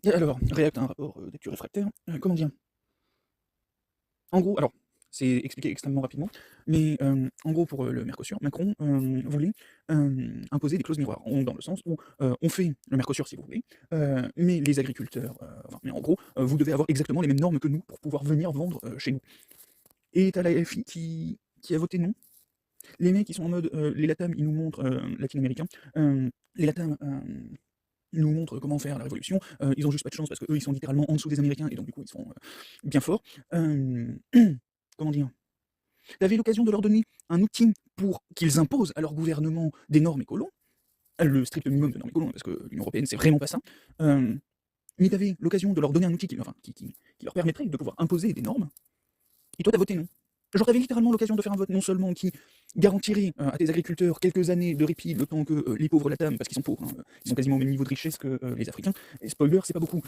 Et alors, React a un rapport d'études réfractaire, comment dire? En gros, alors, c'est expliqué extrêmement rapidement, mais en gros, pour le Mercosur, Macron voulait imposer des clauses miroirs, dans le sens où on fait le Mercosur si vous voulez, mais les agriculteurs, enfin, mais en gros, vous devez avoir exactement les mêmes normes que nous pour pouvoir venir vendre chez nous. Et t'as la LFI qui a voté non. Les mecs, ils sont en mode, les LATAM, ils nous montrent, latino-américains, les LATAM, ils nous montrent comment faire la révolution, ils ont juste pas de chance parce qu'eux, ils sont littéralement en dessous des Américains et donc du coup, ils sont bien forts. Hem, comment dire? Tu avais l'occasion de leur donner un outil pour qu'ils imposent à leur gouvernement des normes écolo, le strict minimum de normes écolo, hein, parce que l'Union européenne, c'est vraiment pas ça. Hem, mais tu avais l'occasion de leur donner un outil qui, enfin, qui leur permettrait de pouvoir imposer des normes, et toi, tu as voté non. Genre, tu avais littéralement l'occasion de faire un vote non seulement qui garantirait à tes agriculteurs quelques années de répit, le temps que les pauvres Latam, parce qu'ils sont pauvres, hein, ils sont quasiment au même niveau de richesse que les Africains, et spoiler, c'est pas beaucoup,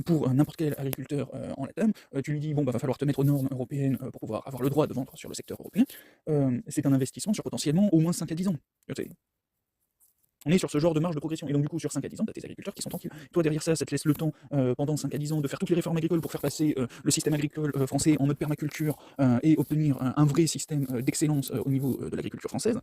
pour n'importe quel agriculteur en Latam, tu lui dis, bon, bah, va falloir te mettre aux normes européennes pour pouvoir avoir le droit de vendre sur le secteur européen, c'est un investissement sur potentiellement au moins 5 à 10 ans. On est sur ce genre de marge de progression. Et donc, du coup, sur 5 à 10 ans, tu as tes agriculteurs qui sont tranquilles. Toi, derrière ça, ça te laisse le temps, pendant 5 à 10 ans, de faire toutes les réformes agricoles pour faire passer le système agricole français en mode permaculture et obtenir un vrai système d'excellence au niveau de l'agriculture française.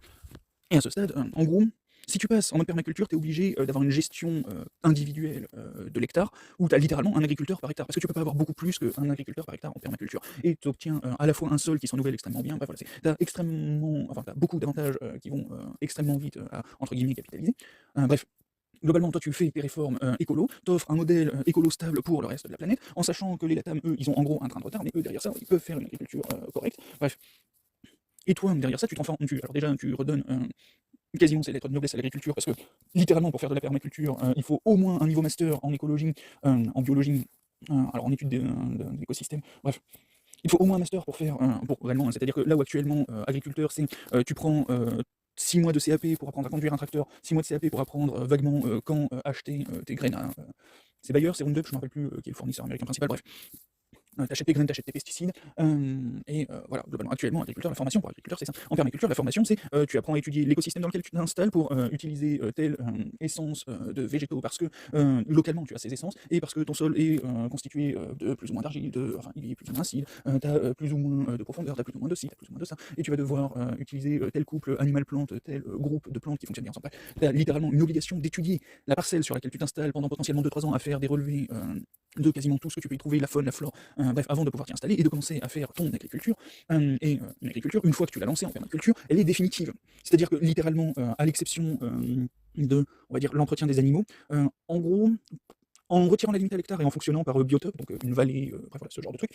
Et à ce stade, en gros, si tu passes en mode permaculture, tu es obligé d'avoir une gestion individuelle de l'hectare, où tu as littéralement un agriculteur par hectare, parce que tu peux pas avoir beaucoup plus qu'un agriculteur par hectare en permaculture. Et tu obtiens à la fois un sol qui se renouvelle extrêmement bien, bref, voilà, tu as extrêmement, enfin, t'as beaucoup d'avantages qui vont extrêmement vite à, entre guillemets, capitaliser. Bref, globalement, toi, tu fais tes réformes écolo, t'offres un modèle écolo stable pour le reste de la planète, en sachant que les Latam, eux, ils ont en gros un train de retard, mais eux, derrière ça, ils peuvent faire une agriculture correcte. Bref. Et toi, derrière ça, tu t'en fais, alors déjà, tu redonnes quasiment ces lettres de noblesse à l'agriculture, parce que littéralement, pour faire de la permaculture, il faut au moins un niveau master en écologie, en biologie, alors en études d'écosystème, bref. Il faut au moins un master pour faire, pour réellement, c'est-à-dire que là où actuellement, agriculteur, c'est, tu prends 6 mois de CAP pour apprendre à conduire un tracteur, 6 mois de CAP pour apprendre vaguement quand acheter tes graines à. C'est Bayer, c'est Roundup, je ne me rappelle plus qui est le fournisseur américain principal, bref. T'achètes tes graines, t'achètes tes pesticides, et voilà, globalement, actuellement, agriculteur, la formation pour agriculteur, c'est ça. En permaculture, la formation, c'est tu apprends à étudier l'écosystème dans lequel tu t'installes pour utiliser telle essence de végétaux, parce que localement, tu as ces essences, et parce que ton sol est constitué de plus ou moins d'argile, enfin, il est plus ou moins acide, tu as plus ou moins de profondeur, tu as plus ou moins de ci, tu as plus ou moins de ça, et tu vas devoir utiliser tel couple animal-plante, tel groupe de plantes qui fonctionnent bien ensemble. Tu as littéralement une obligation d'étudier la parcelle sur laquelle tu t'installes pendant potentiellement 2-3 ans à faire des relevés de quasiment tout ce que tu peux y trouver, la faune, la flore, bref, avant de pouvoir t'y installer et de commencer à faire ton agriculture. Et une agriculture, une fois que tu l'as lancée en permaculture, elle est définitive. C'est-à-dire que littéralement, à l'exception de, on va dire, l'entretien des animaux, en gros, en retirant la limite à l'hectare et en fonctionnant par biotope, donc une vallée, bref, voilà, ce genre de truc,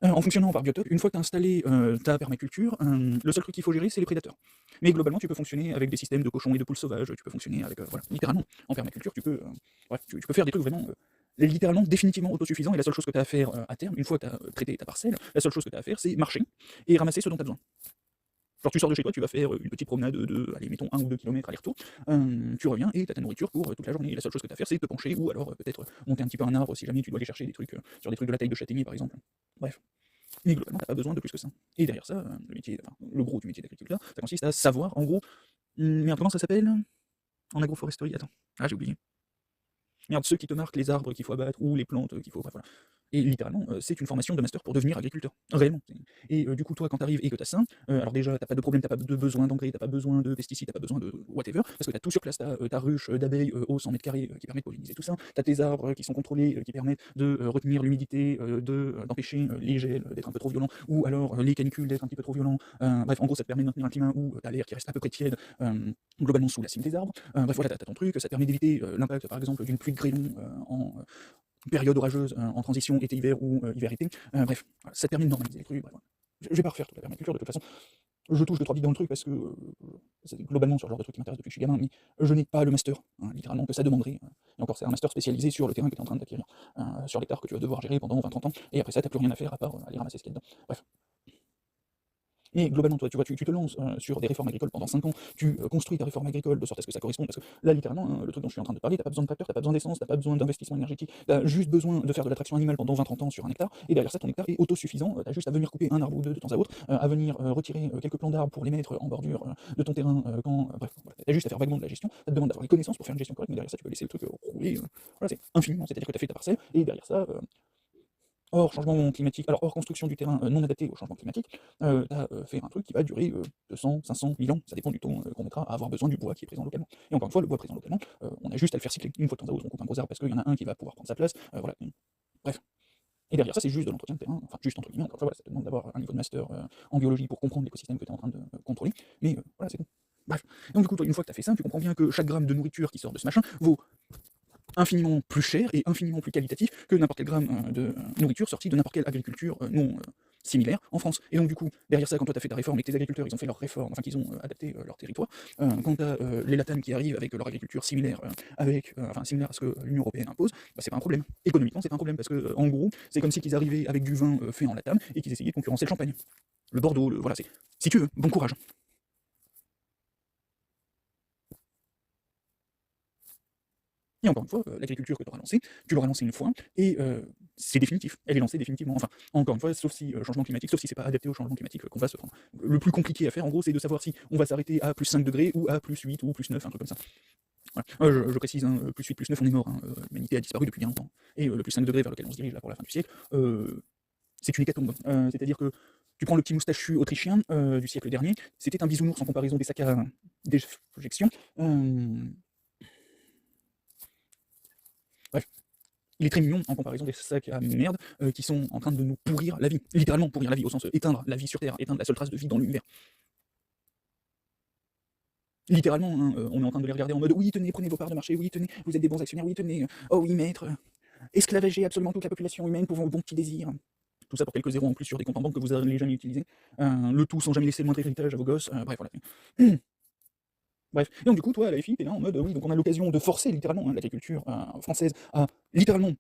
en fonctionnant par biotope, une fois que tu as installé ta permaculture, le seul truc qu'il faut gérer, c'est les prédateurs. Mais globalement, tu peux fonctionner avec des systèmes de cochons et de poules sauvages, tu peux fonctionner avec, voilà, littéralement, en permaculture, tu peux, ouais, tu peux faire des trucs vraiment littéralement définitivement autosuffisants, et la seule chose que tu as à faire à terme, une fois que tu as traité ta parcelle, la seule chose que tu as à faire, c'est marcher et ramasser ce dont tu as besoin. Genre tu sors de chez toi, tu vas faire une petite promenade de, allez, mettons 1 ou 2 kilomètres aller-retour, tu reviens et tu as ta nourriture pour toute la journée. Et la seule chose que tu as à faire, c'est te pencher ou alors peut-être monter un petit peu un arbre si jamais tu dois aller chercher des trucs sur des trucs de la taille de châtaignier par exemple. Bref. Mais globalement, t'as pas besoin de plus que ça. Et derrière ça, le métier, enfin, le gros du métier d'agriculteur, ça consiste à savoir, en gros, merde, comment ça s'appelle en agroforesterie? Attends, ah j'ai oublié. Merde, ceux qui te marquent les arbres qu'il faut abattre ou les plantes qu'il faut. Bref, voilà. Et littéralement, c'est une formation de master pour devenir agriculteur, réellement. Et du coup, toi, quand tu arrives et que tu as ça, alors déjà, tu pas de problème, tu pas de besoin d'engrais, tu pas besoin de pesticides, tu pas besoin de whatever, parce que tu as tout sur place, tu as ta ruche d'abeilles aux 100 mètres carrés qui permet de polliniser tout ça, tu as tes arbres qui sont contrôlés, qui permettent de retenir l'humidité, d'empêcher les gels d'être un peu trop violents, ou alors les canicules d'être un petit peu trop violents. Bref, en gros, ça te permet de maintenir un climat où tu as l'air qui reste à peu près tiède, globalement sous la cime des arbres. Bref, voilà, tu as ton truc, ça te permet d'éviter l'impact, par exemple, d'une pluie de grêlon en période orageuse, en transition été-hiver ou hiver-été. Bref, voilà, ça te permet de normaliser les trucs. Bref, voilà. Je vais pas refaire toute la permaculture, de toute façon. Je touche 2-3 billes dans le truc parce que c'est globalement sur le genre de truc qui m'intéresse depuis que je suis gamin, mais je n'ai pas le master, hein, littéralement, que ça demanderait. Et encore, c'est un master spécialisé sur le terrain que tu es en train d'acquérir, sur l'hectare que tu vas devoir gérer pendant 20-30 ans, et après ça, t'as plus rien à faire à part aller ramasser ce qu'il y a dedans. Bref. Mais globalement, toi, tu vois, tu te lances sur des réformes agricoles pendant 5 ans, tu construis ta réforme agricole de sorte à ce que ça corresponde, parce que là, littéralement, hein, le truc dont je suis en train de parler, t'as pas besoin de tracteur, t'as pas besoin d'essence, t'as pas besoin d'investissement énergétique, t'as juste besoin de faire de l'attraction animale pendant 20-30 ans sur un hectare, et derrière ça, ton hectare est autosuffisant, t'as juste à venir couper un arbre ou deux de temps à autre, à venir retirer quelques plants d'arbres pour les mettre en bordure de ton terrain quand. Bref, voilà, t'as juste à faire vaguement de la gestion, ça te demande d'avoir les connaissances pour faire une gestion correcte, mais derrière ça, tu peux laisser le truc rouler, voilà, c'est infiniment, c'est-à-dire que t'as fait ta parcelle, et derrière ça, hors changement climatique, alors hors construction du terrain non adapté au changement climatique, tu as fait un truc qui va durer 200, 500, 1000 ans, ça dépend du temps qu'on mettra à avoir besoin du bois qui est présent localement. Et encore une fois, le bois présent localement, on a juste à le faire cycler. Une fois de temps à autre, on coupe un gros arbre parce qu'il y en a un qui va pouvoir prendre sa place, voilà. Bref. Et derrière ça, c'est juste de l'entretien de terrain, enfin juste entre guillemets, encore une fois, voilà, ça te demande d'avoir un niveau de master en biologie pour comprendre l'écosystème que tu es en train de contrôler, mais voilà, c'est bon. Bref. Et donc du coup, toi, une fois que tu as fait ça, tu comprends bien que chaque gramme de nourriture qui sort de ce machin vaut infiniment plus cher et infiniment plus qualitatif que n'importe quel gramme de nourriture sorti de n'importe quelle agriculture non similaire en France. Et donc du coup, derrière ça, quand toi tu as fait ta réforme et que tes agriculteurs ils ont fait leur réforme, enfin qu'ils ont adapté leur territoire, quand tu as les Latins qui arrivent avec leur agriculture similaire, enfin similaire à ce que l'Union Européenne impose, bah, c'est pas un problème. Économiquement, c'est pas un problème parce que en gros, c'est comme si qu'ils arrivaient avec du vin fait en Latam et qu'ils essayaient de concurrencer le champagne. Le Bordeaux, voilà, c'est. Si tu veux, bon courage. Et encore une fois, l'agriculture que tu auras lancée, tu l'auras lancée une fois, et c'est définitif. Elle est lancée définitivement. Enfin, encore une fois, sauf si changement climatique, sauf si c'est pas adapté au changement climatique qu'on va se prendre. Le plus compliqué à faire, en gros, c'est de savoir si on va s'arrêter à plus 5 degrés ou à plus 8 ou plus 9, un truc comme ça. Voilà. Je précise, hein, plus 8, plus 9, on est mort. Hein. L'humanité a disparu depuis bien longtemps. Et le plus 5 degrés vers lequel on se dirige là pour la fin du siècle, c'est une hécatombe. C'est-à-dire que tu prends le petit moustachu autrichien du siècle dernier, c'était un bisounours en comparaison des sacs à déjection. Bref, il est très mignon en comparaison des sacs à merde qui sont en train de nous pourrir la vie. Littéralement pourrir la vie, au sens éteindre la vie sur Terre, éteindre la seule trace de vie dans l'univers. Littéralement, hein, on est en train de les regarder en mode oui, tenez, prenez vos parts de marché, oui, tenez, vous êtes des bons actionnaires, oui, tenez, oh oui, maître, esclavager absolument toute la population humaine pour vos bons petits désirs. Tout ça pour quelques zéros en plus sur des comptes en banque que vous n'allez jamais utiliser. Le tout sans jamais laisser le moindre héritage à vos gosses. Bref, voilà. Bref, et donc du coup, toi, à la FI, t'es là en mode, oui, donc on a l'occasion de forcer littéralement hein, l'agriculture française à littéralement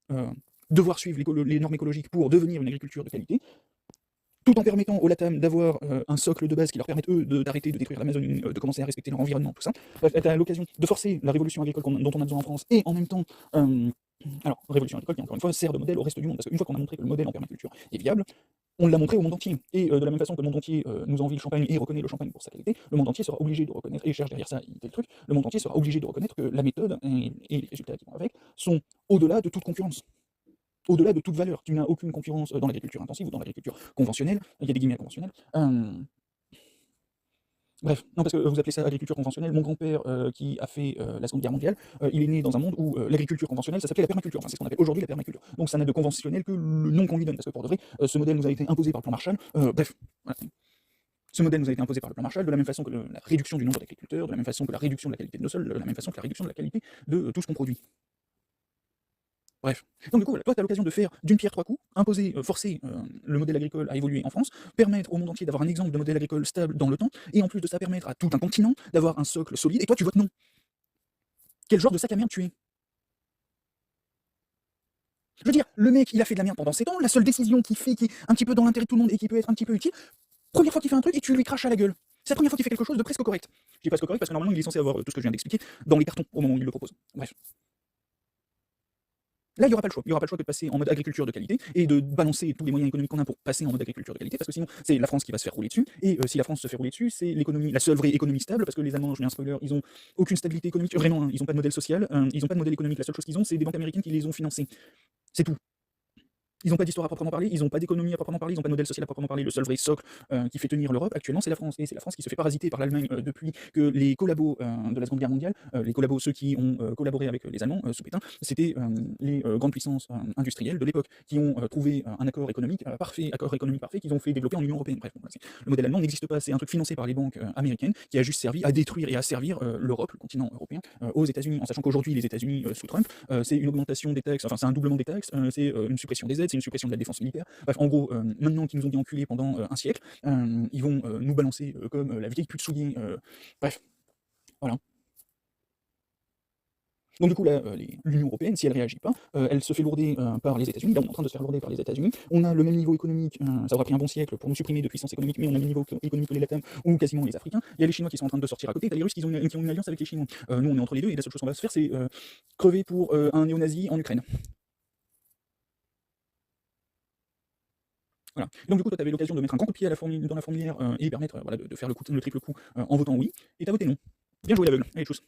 devoir suivre les normes écologiques pour devenir une agriculture de qualité, tout en permettant aux LATAM d'avoir un socle de base qui leur permette, eux, d'arrêter de détruire l'Amazonie, de commencer à respecter leur environnement, tout ça. Bref, t'as l'occasion de forcer la révolution agricole dont on a besoin en France, et en même temps, alors, révolution agricole qui, encore une fois, sert de modèle au reste du monde, parce qu'une fois qu'on a montré que le modèle en permaculture est viable, on l'a montré au monde entier. Et de la même façon que le monde entier nous envie le champagne et reconnaît le champagne pour sa qualité, le monde entier sera obligé de reconnaître, et cherche derrière ça tel truc, le monde entier sera obligé de reconnaître que la méthode et les résultats qui vont avec sont au-delà de toute concurrence. Au-delà de toute valeur. Tu n'as aucune concurrence dans l'agriculture intensive ou dans l'agriculture conventionnelle. Il y a des guillemets conventionnels. Bref, non, parce que vous appelez ça agriculture conventionnelle. Mon grand-père, qui a fait la Seconde Guerre mondiale, il est né dans un monde où l'agriculture conventionnelle, ça s'appelait la permaculture. Enfin, c'est ce qu'on appelle aujourd'hui la permaculture. Donc ça n'a de conventionnel que le nom qu'on lui donne, parce que pour de vrai, ce modèle nous a été imposé par le plan Marshall. Bref, voilà. Ce modèle nous a été imposé par le plan Marshall, de la même façon que la réduction du nombre d'agriculteurs, de la même façon que la réduction de la qualité de nos sols, de la même façon que la réduction de la qualité de tout ce qu'on produit. Bref. Donc du coup, voilà, toi, tu as l'occasion de faire d'une pierre trois coups, imposer, forcer le modèle agricole à évoluer en France, permettre au monde entier d'avoir un exemple de modèle agricole stable dans le temps, et en plus de ça, permettre à tout un continent d'avoir un socle solide, et toi, tu votes non. Quel genre de sac à merde tu es? Je veux dire, le mec, il a fait de la merde pendant 7 ans, la seule décision qu'il fait, qui est un petit peu dans l'intérêt de tout le monde et qui peut être un petit peu utile, première fois qu'il fait un truc et tu lui craches à la gueule. C'est la première fois qu'il fait quelque chose de presque correct. Je dis presque correct parce que normalement, il est censé avoir tout ce que je viens d'expliquer dans les cartons au moment où il le propose. Bref. Là, il n'y aura pas le choix. Il n'y aura pas le choix que de passer en mode agriculture de qualité et de balancer tous les moyens économiques qu'on a pour passer en mode agriculture de qualité, parce que sinon, c'est la France qui va se faire rouler dessus. Et si la France se fait rouler dessus, c'est l'économie, la seule vraie économie stable, parce que les Allemands, je mets un spoiler, ils ont aucune stabilité économique. Vraiment, hein, ils n'ont pas de modèle social, ils n'ont pas de modèle économique. La seule chose qu'ils ont, c'est des banques américaines qui les ont financés. C'est tout. Ils n'ont pas d'histoire à proprement parler, ils n'ont pas d'économie à proprement parler, ils n'ont pas de modèle social à proprement parler. Le seul vrai socle qui fait tenir l'Europe actuellement, c'est la France. Et c'est la France qui se fait parasiter par l'Allemagne depuis que les collabos de la Seconde Guerre mondiale, les collabos, ceux qui ont collaboré avec les Allemands sous Pétain, c'était les grandes puissances industrielles de l'époque qui ont trouvé un accord économique parfait, qu'ils ont fait développer en Union Européenne. Bref, bon, voilà, le modèle allemand n'existe pas, c'est un truc financé par les banques américaines qui a juste servi à détruire et à servir l'Europe, le continent européen, aux États-Unis, en sachant qu'aujourd'hui, les États-Unis sous Trump, c'est une augmentation des taxes, enfin c'est un doublement des taxes, c'est une suppression des aides, c'est une suppression de la défense militaire. Bref, en gros, maintenant qu'ils nous ont bien enculés pendant un siècle, ils vont nous balancer comme la vieille pute souillée. Bref, voilà. Donc du coup, là, l'Union européenne, si elle réagit pas, elle se fait lourder par les États-Unis. Là, on est en train de se faire lourder par les États-Unis. On a le même niveau économique, ça aura pris un bon siècle pour nous supprimer de puissance économique, mais on a le même niveau économique que les Latam ou quasiment les Africains. Il y a les Chinois qui sont en train de sortir à côté, t'as les Russes qui ont une alliance avec les Chinois. Nous, on est entre les deux, et la seule chose qu'on va se faire, c'est crever pour un néo-nazi en Ukraine. Voilà. Donc du coup, toi, tu avais l'occasion de mettre un grand coup de pied à dans la fourmilière et permettre voilà, de faire le triple coup en votant oui, et t'as voté non. Bien joué l'aveugle. Allez, tchuss.